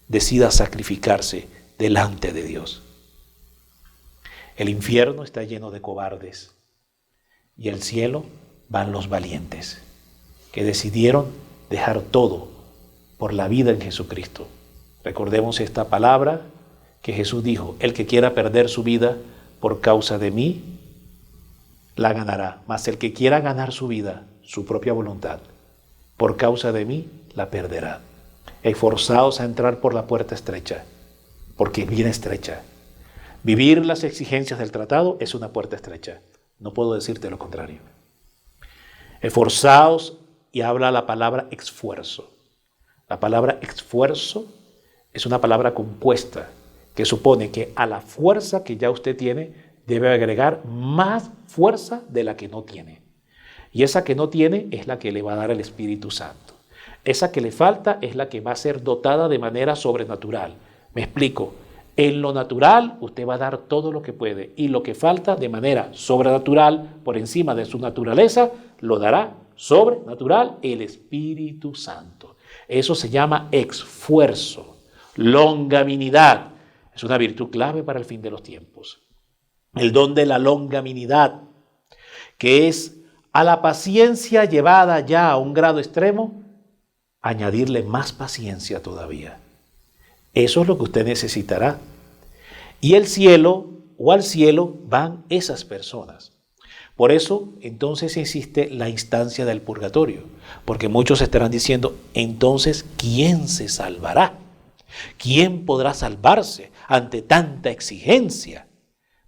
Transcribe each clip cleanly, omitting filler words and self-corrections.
decida sacrificarse delante de Dios. El infierno está lleno de cobardes y el cielo van los valientes que decidieron dejar todo por la vida en Jesucristo. Recordemos esta palabra que Jesús dijo: el que quiera perder su vida por causa de mí, la ganará. Mas el que quiera ganar su vida, su propia voluntad, por causa de mí, la perderá. Esforzaos a entrar por la puerta estrecha, porque es bien estrecha. Vivir las exigencias del tratado es una puerta estrecha. No puedo decirte lo contrario. Esforzaos, y habla la palabra esfuerzo. La palabra esfuerzo es una palabra compuesta que supone que a la fuerza que ya usted tiene debe agregar más fuerza de la que no tiene. Y esa que no tiene es la que le va a dar el Espíritu Santo. Esa que le falta es la que va a ser dotada de manera sobrenatural. Me explico. En lo natural usted va a dar todo lo que puede y lo que falta de manera sobrenatural, por encima de su naturaleza, lo dará sobrenatural el Espíritu Santo. Eso se llama esfuerzo, longanimidad. Es una virtud clave para el fin de los tiempos. El don de la longanimidad, que es a la paciencia llevada ya a un grado extremo, añadirle más paciencia todavía. Eso es lo que usted necesitará. Y el cielo, o al cielo, van esas personas. Por eso, entonces, existe la instancia del purgatorio. Porque muchos estarán diciendo, entonces, ¿quién se salvará? ¿Quién podrá salvarse ante tanta exigencia?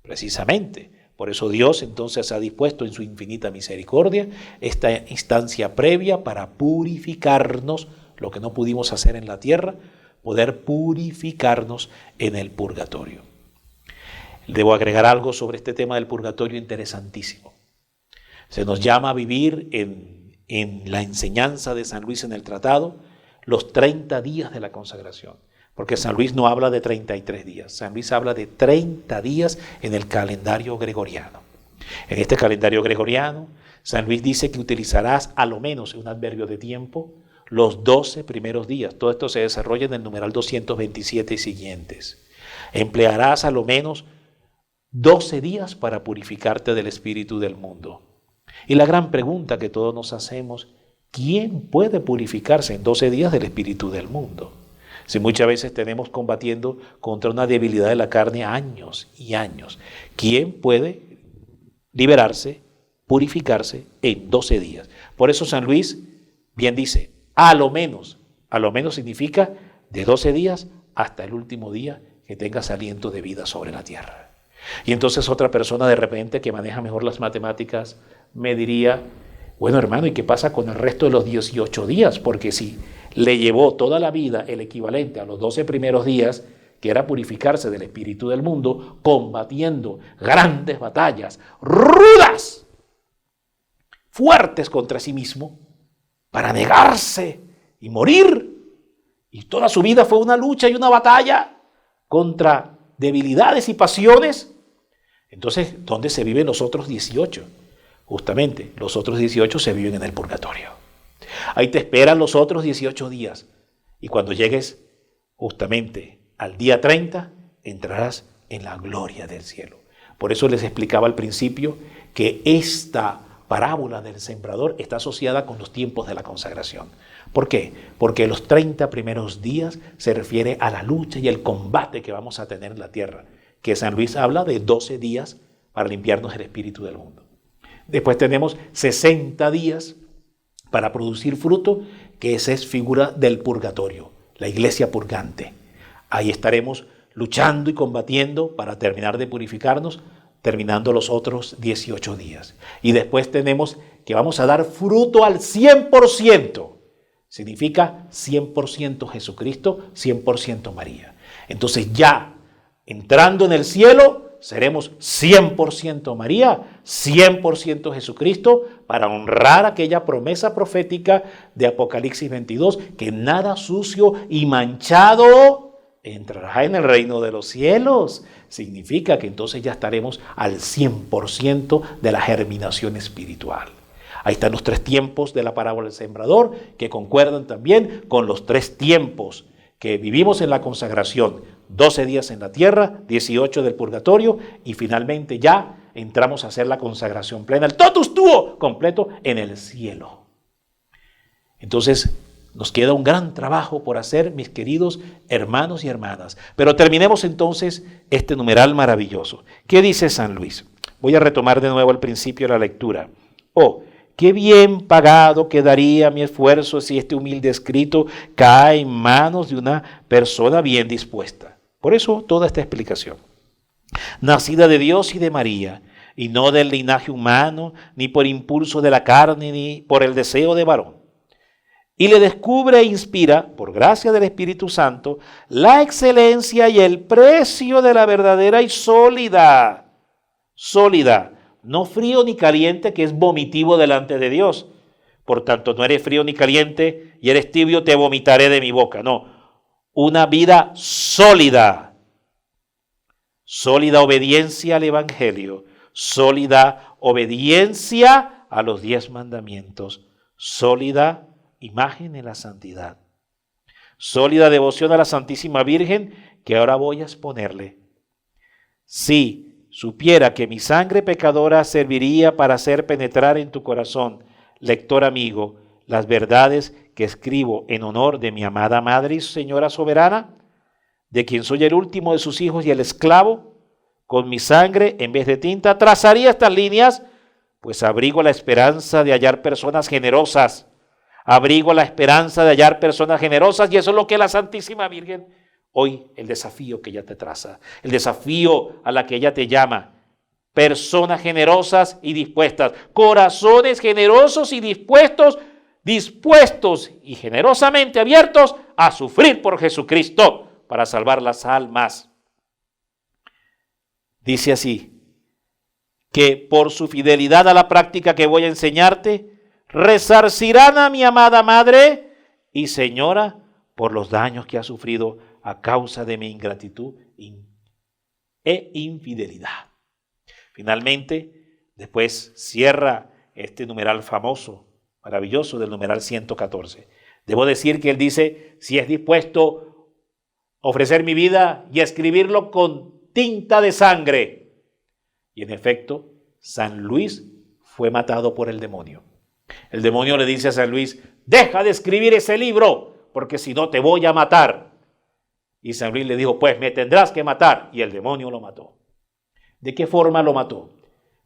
Precisamente, por eso Dios entonces ha dispuesto en su infinita misericordia esta instancia previa para purificarnos, lo que no pudimos hacer en la tierra, poder purificarnos en el purgatorio. Debo agregar algo sobre este tema del purgatorio interesantísimo. Se nos llama a vivir en la enseñanza de San Luis en el tratado los 30 días de la consagración, porque San Luis no habla de 33 días, San Luis habla de 30 días en el calendario gregoriano. En este calendario gregoriano, San Luis dice que utilizarás a lo menos un adverbio de tiempo los 12 primeros días. Todo esto se desarrolla en el numeral 227 y siguientes. Emplearás a lo menos 12 días para purificarte del espíritu del mundo. Y la gran pregunta que todos nos hacemos, ¿quién puede purificarse en 12 días del espíritu del mundo? Si muchas veces tenemos combatiendo contra una debilidad de la carne años y años, ¿quién puede liberarse, purificarse en 12 días? Por eso San Luis bien dice, a lo menos significa de 12 días hasta el último día que tengas aliento de vida sobre la tierra. Y entonces otra persona de repente que maneja mejor las matemáticas me diría, bueno hermano, ¿y qué pasa con el resto de los 18 días? Porque si le llevó toda la vida el equivalente a los 12 primeros días, que era purificarse del espíritu del mundo, combatiendo grandes batallas, rudas, fuertes contra sí mismo, para negarse y morir. Y toda su vida fue una lucha y una batalla contra debilidades y pasiones. Entonces, ¿dónde se viven los otros 18? Justamente, los otros 18 se viven en el purgatorio. Ahí te esperan los otros 18 días. Y cuando llegues justamente al día 30, entrarás en la gloria del cielo. Por eso les explicaba al principio que esta parábola del sembrador está asociada con los tiempos de la consagración. ¿Por qué? Porque los 30 primeros días se refiere a la lucha y el combate que vamos a tener en la tierra, que San Luis habla de 12 días para limpiarnos el espíritu del mundo. Después tenemos 60 días para producir fruto, que esa es figura del purgatorio, la iglesia purgante. Ahí estaremos luchando y combatiendo para terminar de purificarnos, terminando los otros 18 días. Y después tenemos que vamos a dar fruto al 100%. Significa 100% Jesucristo, 100% María. Entonces ya entrando en el cielo, seremos 100% María, 100% Jesucristo, para honrar aquella promesa profética de Apocalipsis 22, que nada sucio y manchado entrará en el reino de los cielos. Significa que entonces ya estaremos al 100% de la germinación espiritual. Ahí están los 3 tiempos de la parábola del sembrador, que concuerdan también con los 3 tiempos que vivimos en la consagración, 12 días en la tierra, 18 del purgatorio, y finalmente ya entramos a hacer la consagración plena, el totus tuo completo en el cielo. Entonces, nos queda un gran trabajo por hacer, mis queridos hermanos y hermanas. Pero terminemos entonces este numeral maravilloso. ¿Qué dice San Luis? Voy a retomar de nuevo al principio de la lectura. Oh, qué bien pagado quedaría mi esfuerzo si este humilde escrito cae en manos de una persona bien dispuesta. Por eso toda esta explicación. Nacida de Dios y de María, y no del linaje humano, ni por impulso de la carne, ni por el deseo de varón. Y le descubre e inspira, por gracia del Espíritu Santo, la excelencia y el precio de la verdadera y sólida, no frío ni caliente, que es vomitivo delante de Dios. Por tanto, no eres frío ni caliente y eres tibio, te vomitaré de mi boca. No, una vida sólida, sólida obediencia al Evangelio, sólida obediencia a los 10 mandamientos, sólida imagen en la santidad, sólida devoción a la Santísima Virgen, que ahora voy a exponerle. Si supiera que mi sangre pecadora serviría para hacer penetrar en tu corazón, lector amigo, las verdades que escribo en honor de mi amada Madre y Señora soberana, de quien soy el último de sus hijos y el esclavo, con mi sangre en vez de tinta trazaría estas líneas, pues abrigo la esperanza de hallar personas generosas, abrigo la esperanza de hallar personas generosas, y eso es lo que la Santísima Virgen, hoy el desafío que ella te traza, el desafío a la que ella te llama, personas generosas y dispuestas, corazones generosos y dispuestos y generosamente abiertos a sufrir por Jesucristo para salvar las almas. Dice así, que por su fidelidad a la práctica que voy a enseñarte, resarcirán a mi amada Madre y Señora por los daños que ha sufrido a causa de mi ingratitud e infidelidad. Finalmente, después cierra este numeral famoso, maravilloso, del numeral 114. Debo decir que él dice, si es dispuesto a ofrecer mi vida y a escribirlo con tinta de sangre. Y en efecto, San Luis fue matado por el demonio. El demonio le dice a San Luis, deja de escribir ese libro, porque si no te voy a matar. Y San Luis le dijo, pues me tendrás que matar. Y el demonio lo mató. ¿De qué forma lo mató?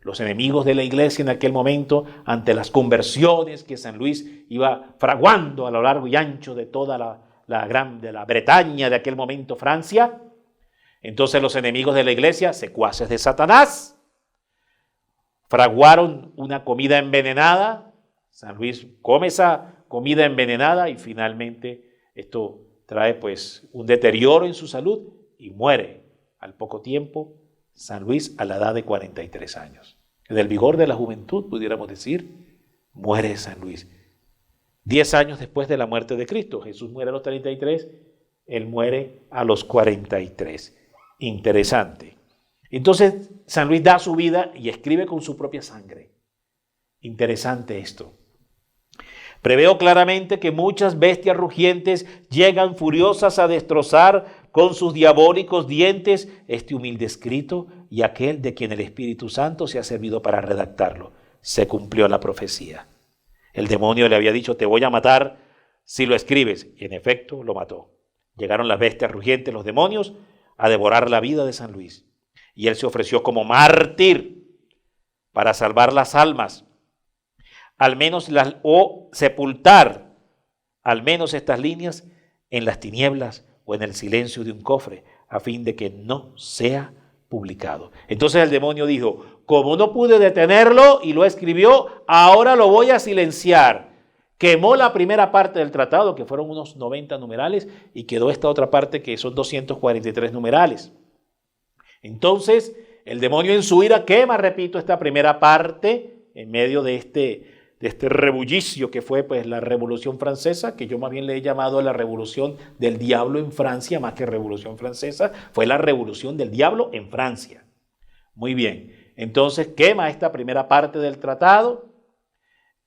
Los enemigos de la iglesia en aquel momento, ante las conversiones que San Luis iba fraguando a lo largo y ancho de toda la Bretaña de aquel momento, Francia, entonces los enemigos de la iglesia, secuaces de Satanás, fraguaron una comida envenenada. San Luis come esa comida envenenada y finalmente esto trae pues un deterioro en su salud y muere al poco tiempo San Luis a la edad de 43 años. En el vigor de la juventud, pudiéramos decir, muere San Luis. 10 años después de la muerte de Cristo. Jesús muere a los 33, él muere a los 43. Interesante. Entonces San Luis da su vida y escribe con su propia sangre. Interesante esto. Preveo claramente que muchas bestias rugientes llegan furiosas a destrozar con sus diabólicos dientes este humilde escrito y aquel de quien el Espíritu Santo se ha servido para redactarlo. Se cumplió la profecía. El demonio le había dicho, te voy a matar si lo escribes. Y en efecto lo mató. Llegaron las bestias rugientes, los demonios, a devorar la vida de San Luis. Y él se ofreció como mártir para salvar las almas, al menos o sepultar al menos estas líneas en las tinieblas o en el silencio de un cofre, a fin de que no sea publicado. Entonces el demonio dijo, como no pude detenerlo y lo escribió, ahora lo voy a silenciar. Quemó la primera parte del tratado, que fueron unos 90 numerales, y quedó esta otra parte que son 243 numerales. Entonces el demonio en su ira quema, repito, esta primera parte en medio de este rebullicio que fue pues la Revolución Francesa, que yo más bien le he llamado la Revolución del Diablo en Francia, más que Revolución Francesa, fue la Revolución del Diablo en Francia. Muy bien, entonces quema esta primera parte del tratado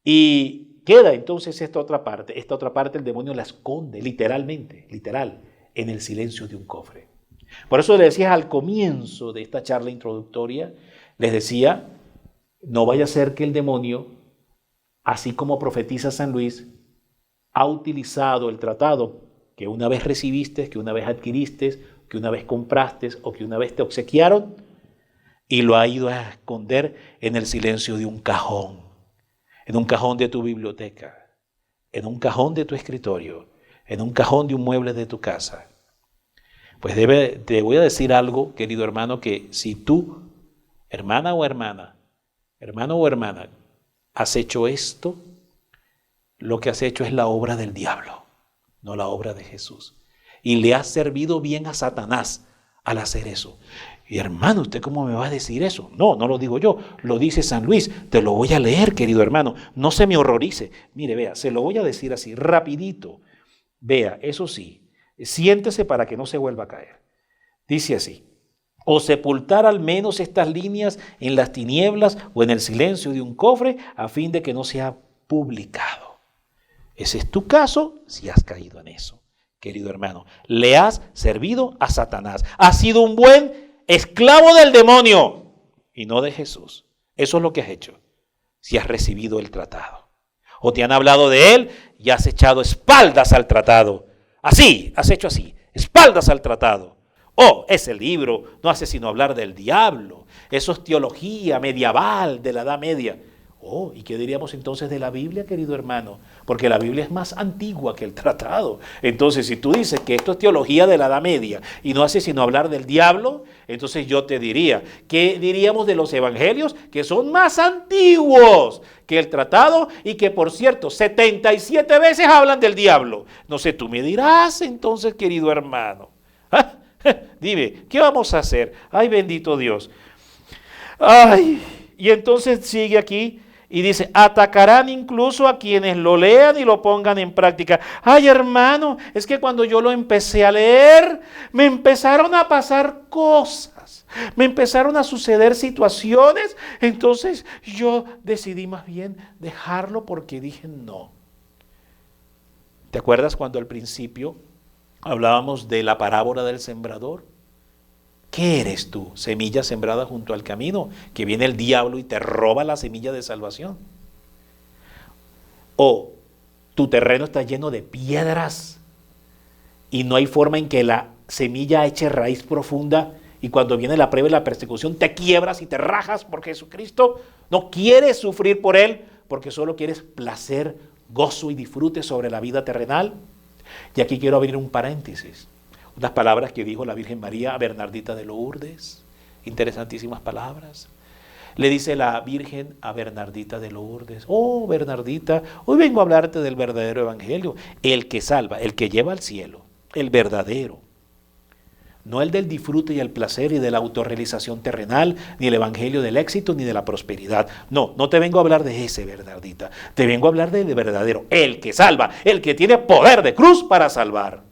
y queda entonces esta otra parte el demonio la esconde literalmente, literal, en el silencio de un cofre. Por eso le decía al comienzo de esta charla introductoria, les decía, no vaya a ser que el demonio, así como profetiza San Luis, ha utilizado el tratado que una vez recibiste, que una vez adquiriste, que una vez compraste o que una vez te obsequiaron y lo ha ido a esconder en el silencio de un cajón, en un cajón de tu biblioteca, en un cajón de tu escritorio, en un cajón de un mueble de tu casa. Pues te voy a decir algo, querido hermano, que si tú, hermano o hermana, has hecho esto, lo que has hecho es la obra del diablo, no la obra de Jesús. Y le has servido bien a Satanás al hacer eso. Y hermano, ¿usted cómo me va a decir eso? No, no lo digo yo, lo dice San Luis. Te lo voy a leer, querido hermano. No se me horrorice. Mire, vea, se lo voy a decir así, rapidito. Vea, eso sí, siéntese para que no se vuelva a caer. Dice así: o sepultar al menos estas líneas en las tinieblas o en el silencio de un cofre a fin de que no sea publicado. Ese es tu caso si has caído en eso, querido hermano. Le has servido a Satanás. Has sido un buen esclavo del demonio y no de Jesús. Eso es lo que has hecho si has recibido el tratado. O te han hablado de él y has echado espaldas al tratado. Así, has hecho así, espaldas al tratado. Ese libro no hace sino hablar del diablo. Eso es teología medieval de la Edad Media. ¿Y qué diríamos entonces de la Biblia, querido hermano? Porque la Biblia es más antigua que el tratado. Entonces, si tú dices que esto es teología de la Edad Media y no hace sino hablar del diablo, entonces yo te diría, ¿qué diríamos de los evangelios? Que son más antiguos que el tratado y que, por cierto, 77 veces hablan del diablo. No sé, tú me dirás entonces, querido hermano. Dime, ¿qué vamos a hacer? Ay, bendito Dios. Ay, y entonces sigue aquí y dice, atacarán incluso a quienes lo lean y lo pongan en práctica. Ay, hermano, es que cuando yo lo empecé a leer, me empezaron a pasar cosas, me empezaron a suceder situaciones, entonces yo decidí más bien dejarlo porque dije no. ¿Te acuerdas cuando al principio hablábamos de la parábola del sembrador? ¿Qué eres tú? Semilla sembrada junto al camino, que viene el diablo y te roba la semilla de salvación. O tu terreno está lleno de piedras y no hay forma en que la semilla eche raíz profunda y cuando viene la prueba y la persecución te quiebras y te rajas porque Jesucristo no quieres sufrir por él porque solo quieres placer, gozo y disfrute sobre la vida terrenal. Y aquí quiero abrir un paréntesis. Unas palabras que dijo la Virgen María a Bernardita de Lourdes, interesantísimas palabras. Le dice la Virgen a Bernardita de Lourdes, Bernardita, hoy vengo a hablarte del verdadero evangelio, el que salva, el que lleva al cielo, el verdadero. No el del disfrute y el placer y de la autorrealización terrenal, ni el evangelio del éxito ni de la prosperidad. No, no te vengo a hablar de ese, Bernardita, te vengo a hablar del verdadero, el que salva, el que tiene poder de cruz para salvar.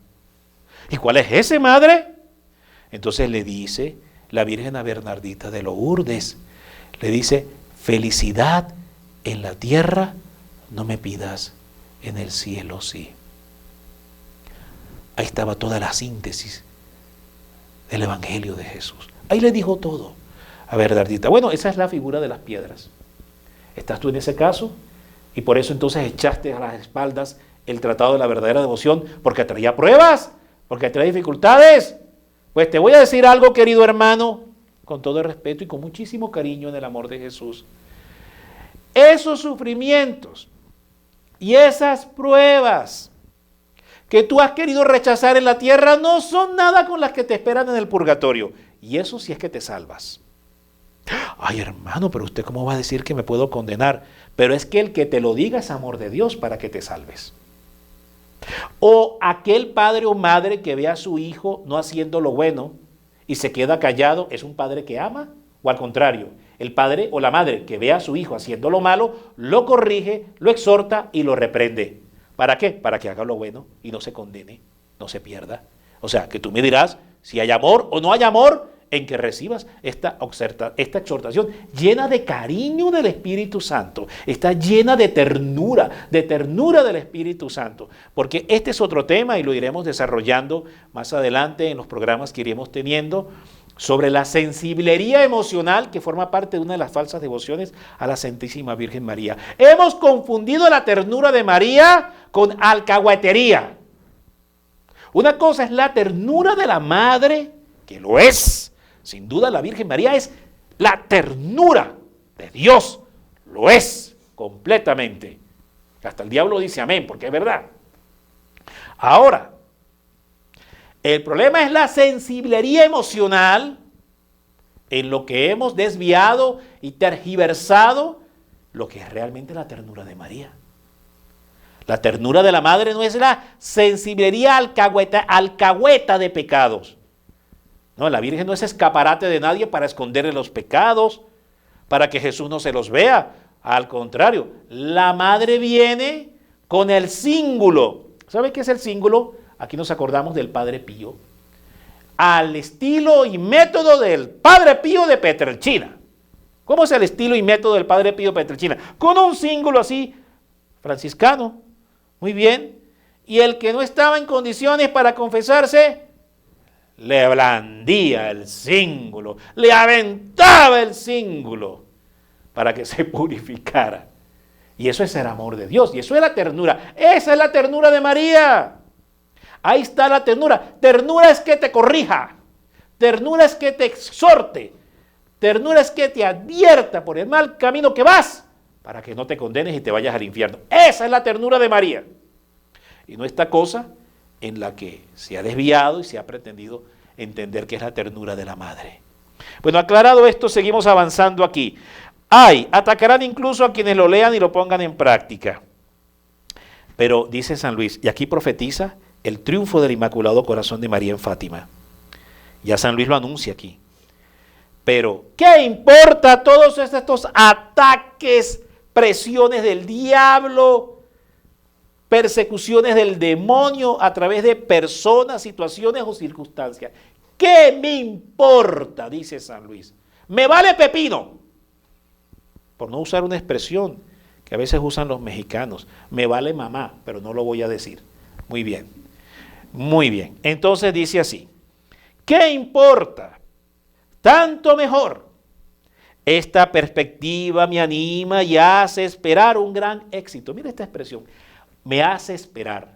¿Y cuál es ese, madre? Entonces le dice la Virgen a Bernardita de Lourdes, le dice, felicidad en la tierra no me pidas, en el cielo sí. Ahí estaba toda la síntesis del Evangelio de Jesús. Ahí le dijo todo a Bernardita. Bueno, esa es la figura de las piedras. ¿Estás tú en ese caso? Y por eso entonces echaste a las espaldas el tratado de la verdadera devoción, porque traía pruebas, porque trae dificultades. Pues te voy a decir algo, querido hermano, con todo el respeto y con muchísimo cariño en el amor de Jesús. Esos sufrimientos y esas pruebas que tú has querido rechazar en la tierra no son nada con las que te esperan en el purgatorio. Y eso sí es que te salvas. Ay, hermano, pero usted cómo va a decir que me puedo condenar. Pero es que el que te lo diga es amor de Dios para que te salves. O aquel padre o madre que ve a su hijo no haciendo lo bueno y se queda callado, ¿es un padre que ama? O al contrario, el padre o la madre que ve a su hijo haciendo lo malo, lo corrige, lo exhorta y lo reprende. ¿Para qué? Para que haga lo bueno y no se condene, no se pierda. O sea, que tú me dirás si hay amor o no hay amor en que recibas esta exhortación llena de cariño del Espíritu Santo. Está llena de ternura del Espíritu Santo. Porque este es otro tema y lo iremos desarrollando más adelante en los programas que iremos teniendo sobre la sensiblería emocional que forma parte de una de las falsas devociones a la Santísima Virgen María. Hemos confundido la ternura de María con alcahuetería. Una cosa es la ternura de la madre, que lo es. Sin duda la Virgen María es la ternura de Dios. Lo es completamente. Hasta el diablo dice amén, porque es verdad. Ahora, el problema es la sensiblería emocional en lo que hemos desviado y tergiversado lo que es realmente la ternura de María. La ternura de la madre no es la sensiblería alcahueta de pecados. No, la Virgen no es escaparate de nadie para esconderle los pecados, para que Jesús no se los vea. Al contrario, la madre viene con el cíngulo. ¿Sabe qué es el cíngulo? Aquí nos acordamos del Padre Pío. Al estilo y método del Padre Pío de Pietrelcina. ¿Cómo es el estilo y método del Padre Pío de Pietrelcina? Con un cíngulo así, franciscano. Muy bien. Y el que no estaba en condiciones para confesarse, le blandía el cíngulo, le aventaba el cíngulo para que se purificara. Y eso es el amor de Dios, y eso es la ternura. Esa es la ternura de María. Ahí está la ternura. Ternura es que te corrija, ternura es que te exhorte, ternura es que te advierta por el mal camino que vas, para que no te condenes y te vayas al infierno. Esa es la ternura de María. Y no esta cosa en la que se ha desviado y se ha pretendido entender que es la ternura de la madre. Bueno, aclarado esto, seguimos avanzando aquí. Atacarán incluso a quienes lo lean y lo pongan en práctica. Pero dice San Luis, y aquí profetiza el triunfo del Inmaculado Corazón de María en Fátima. Ya San Luis lo anuncia aquí. Pero, ¿qué importa todos estos ataques, presiones del diablo, persecuciones del demonio a través de personas, situaciones o circunstancias? ¿Qué me importa? Dice San Luis. Me vale pepino. Por no usar una expresión que a veces usan los mexicanos. Me vale mamá, pero no lo voy a decir. Muy bien. Muy bien. Entonces dice así. ¿Qué importa? Tanto mejor. Esta perspectiva me anima y hace esperar un gran éxito. Mira esta expresión. Me hace esperar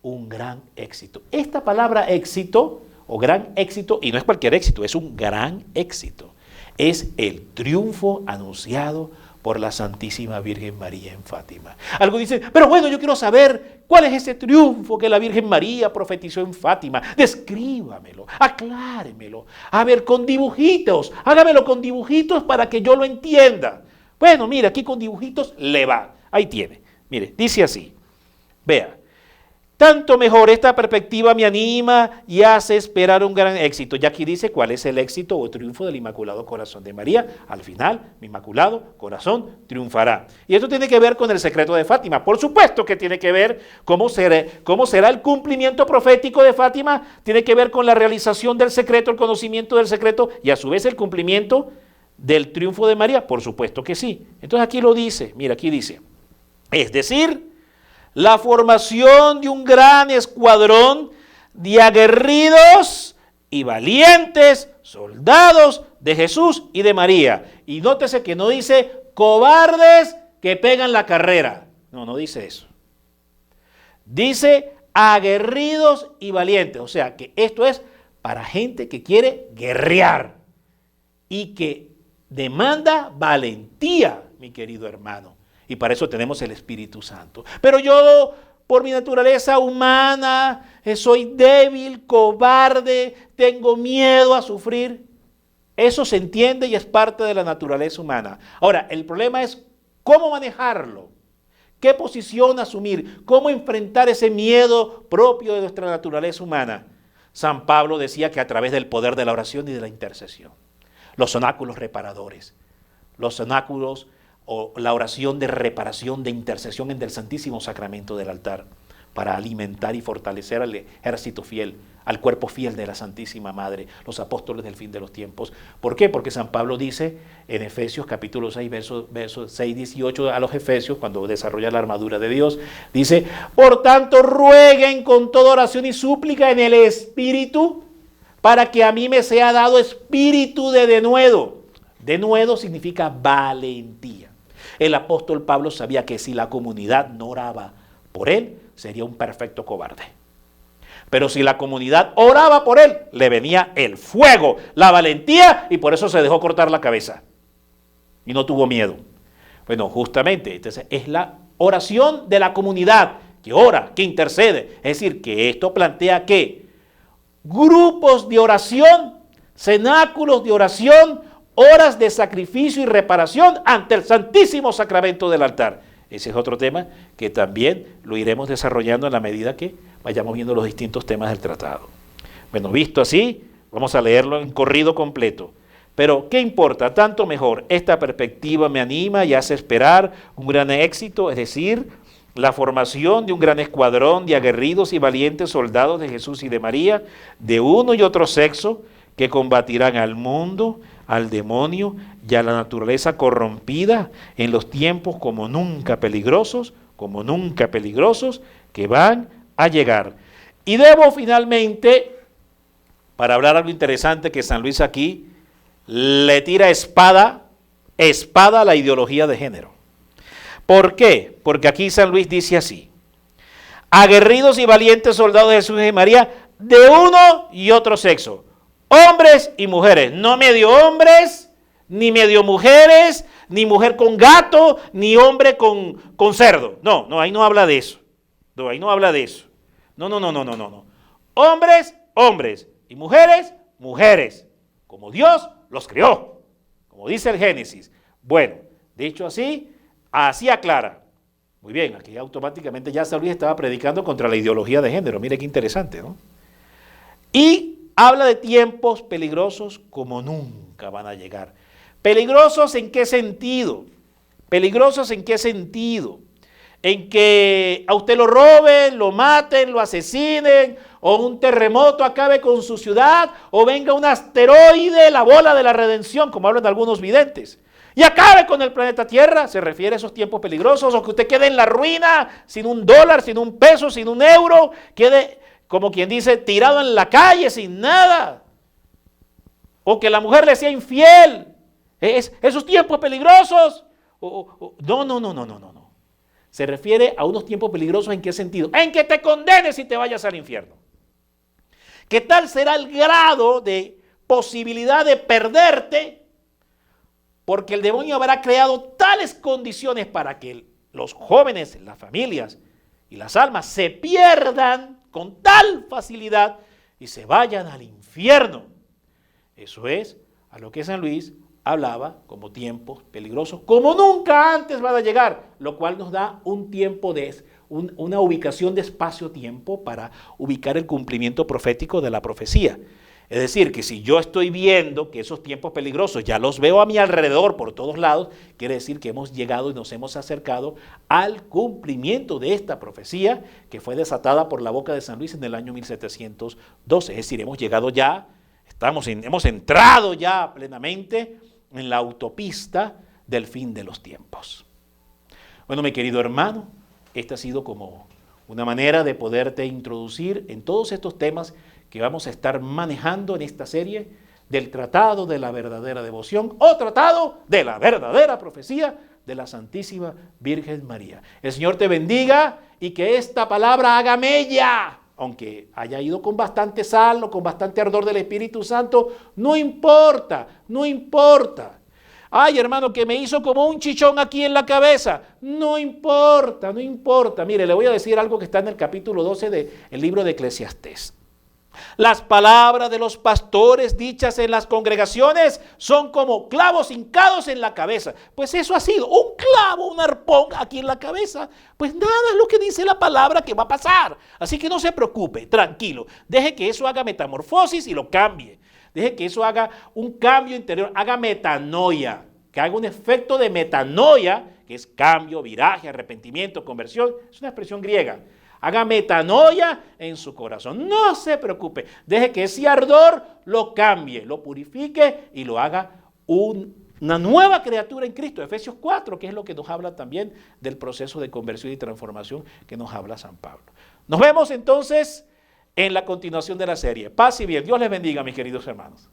un gran éxito. Esta palabra éxito o gran éxito, y no es cualquier éxito, es un gran éxito. Es el triunfo anunciado por la Santísima Virgen María en Fátima. Algo dice, pero bueno, yo quiero saber cuál es ese triunfo que la Virgen María profetizó en Fátima. Descríbamelo, acláremelo. A ver, con dibujitos, hágamelo con dibujitos para que yo lo entienda. Bueno, mira, aquí con dibujitos le va. Ahí tiene. Mire, dice así. Vea. Tanto mejor, esta perspectiva me anima y hace esperar un gran éxito. Y aquí dice cuál es el éxito o triunfo del Inmaculado Corazón de María. Al final, mi Inmaculado Corazón triunfará. Y esto tiene que ver con el secreto de Fátima. Por supuesto que tiene que ver cómo será el cumplimiento profético de Fátima. Tiene que ver con la realización del secreto, el conocimiento del secreto y a su vez el cumplimiento del triunfo de María. Por supuesto que sí. Entonces aquí lo dice, mira, aquí dice. Es decir, la formación de un gran escuadrón de aguerridos y valientes soldados de Jesús y de María. Y nótese que no dice cobardes que pegan la carrera. No, no dice eso. Dice aguerridos y valientes. O sea, que esto es para gente que quiere guerrear y que demanda valentía, mi querido hermano. Y para eso tenemos el Espíritu Santo. Pero yo, por mi naturaleza humana, soy débil, cobarde, tengo miedo a sufrir. Eso se entiende y es parte de la naturaleza humana. Ahora, el problema es cómo manejarlo, qué posición asumir, cómo enfrentar ese miedo propio de nuestra naturaleza humana. San Pablo decía que a través del poder de la oración y de la intercesión. Los cenáculos reparadores, los cenáculos o la oración de reparación, de intercesión en el Santísimo Sacramento del altar, para alimentar y fortalecer al ejército fiel, al cuerpo fiel de la Santísima Madre, los apóstoles del fin de los tiempos. ¿Por qué? Porque San Pablo dice en Efesios capítulo 6, versos 6, 18 a los Efesios, cuando desarrolla la armadura de Dios, dice: por tanto rueguen con toda oración y súplica en el Espíritu, para que a mí me sea dado espíritu de denuedo. Denuedo significa valentía. El apóstol Pablo sabía que si la comunidad no oraba por él, sería un perfecto cobarde. Pero si la comunidad oraba por él, le venía el fuego, la valentía, y por eso se dejó cortar la cabeza. Y no tuvo miedo. Bueno, justamente, entonces es la oración de la comunidad que ora, que intercede. Es decir, que esto plantea que grupos de oración, cenáculos de oración, horas de sacrificio y reparación ante el Santísimo Sacramento del altar. Ese es otro tema que también lo iremos desarrollando en la medida que vayamos viendo los distintos temas del tratado. Bueno, visto así, vamos a leerlo en corrido completo. Pero, ¿qué importa? Tanto mejor. Esta perspectiva me anima y hace esperar un gran éxito, es decir, la formación de un gran escuadrón de aguerridos y valientes soldados de Jesús y de María, de uno y otro sexo, que combatirán al mundo, al demonio y a la naturaleza corrompida en los tiempos como nunca peligrosos, que van a llegar. Y debo finalmente, para hablar algo interesante, que San Luis aquí le tira espada a la ideología de género. ¿Por qué? Porque aquí San Luis dice así: aguerridos y valientes soldados de Jesús y María, de uno y otro sexo, hombres y mujeres, no medio hombres, ni medio mujeres, ni mujer con gato, ni hombre con cerdo. No, ahí no habla de eso. No, ahí no habla de eso. No. Hombres, hombres, y mujeres, mujeres, como Dios los creó, como dice el Génesis. Bueno, dicho así, así aclara. Muy bien, aquí automáticamente ya San Luis estaba predicando contra la ideología de género. Mire qué interesante, ¿no? Y habla de tiempos peligrosos como nunca van a llegar. ¿Peligrosos en qué sentido? ¿Peligrosos en qué sentido? En que a usted lo roben, lo maten, lo asesinen, o un terremoto acabe con su ciudad, o venga un asteroide, la bola de la redención, como hablan algunos videntes, y acabe con el planeta Tierra. ¿Se refiere a esos tiempos peligrosos? O que usted quede en la ruina, sin un dólar, sin un peso, sin un euro, quede, como quien dice, tirado en la calle, sin nada. O que la mujer le sea infiel. ¿Esos tiempos peligrosos? No. Se refiere a unos tiempos peligrosos. ¿En qué sentido? En que te condenes y te vayas al infierno. ¿Qué tal será el grado de posibilidad de perderte? Porque el demonio habrá creado tales condiciones para que los jóvenes, las familias y las almas se pierdan con tal facilidad y se vayan al infierno. Eso es a lo que San Luis hablaba como tiempos peligrosos, como nunca antes van a llegar, lo cual nos da un tiempo una ubicación de espacio-tiempo para ubicar el cumplimiento profético de la profecía. Es decir, que si yo estoy viendo que esos tiempos peligrosos ya los veo a mi alrededor por todos lados, quiere decir que hemos llegado y nos hemos acercado al cumplimiento de esta profecía que fue desatada por la boca de San Luis en el año 1712. Es decir, hemos llegado ya, hemos entrado ya plenamente en la autopista del fin de los tiempos. Bueno, mi querido hermano, esta ha sido como una manera de poderte introducir en todos estos temas que vamos a estar manejando en esta serie del Tratado de la Verdadera Devoción o Tratado de la Verdadera Profecía de la Santísima Virgen María. El Señor te bendiga y que esta palabra haga mella, aunque haya ido con bastante sal o con bastante ardor del Espíritu Santo, no importa. Ay, hermano, que me hizo como un chichón aquí en la cabeza. No importa. Mire, le voy a decir algo que está en el capítulo 12 del libro de Eclesiastés. Las palabras de los pastores dichas en las congregaciones son como clavos hincados en la cabeza. Pues eso ha sido un clavo, un arpón aquí en la cabeza. Pues nada es lo que dice la palabra que va a pasar. Así que no se preocupe, tranquilo. Deje que eso haga metamorfosis y lo cambie. Deje que eso haga un cambio interior, haga metanoia, que haga un efecto de metanoia, que es cambio, viraje, arrepentimiento, conversión. Es una expresión griega. Haga metanoia en su corazón. No se preocupe. Deje que ese ardor lo cambie, lo purifique y lo haga una nueva criatura en Cristo. Efesios 4, que es lo que nos habla también del proceso de conversión y transformación que nos habla San Pablo. Nos vemos entonces en la continuación de la serie. Paz y bien. Dios les bendiga, mis queridos hermanos.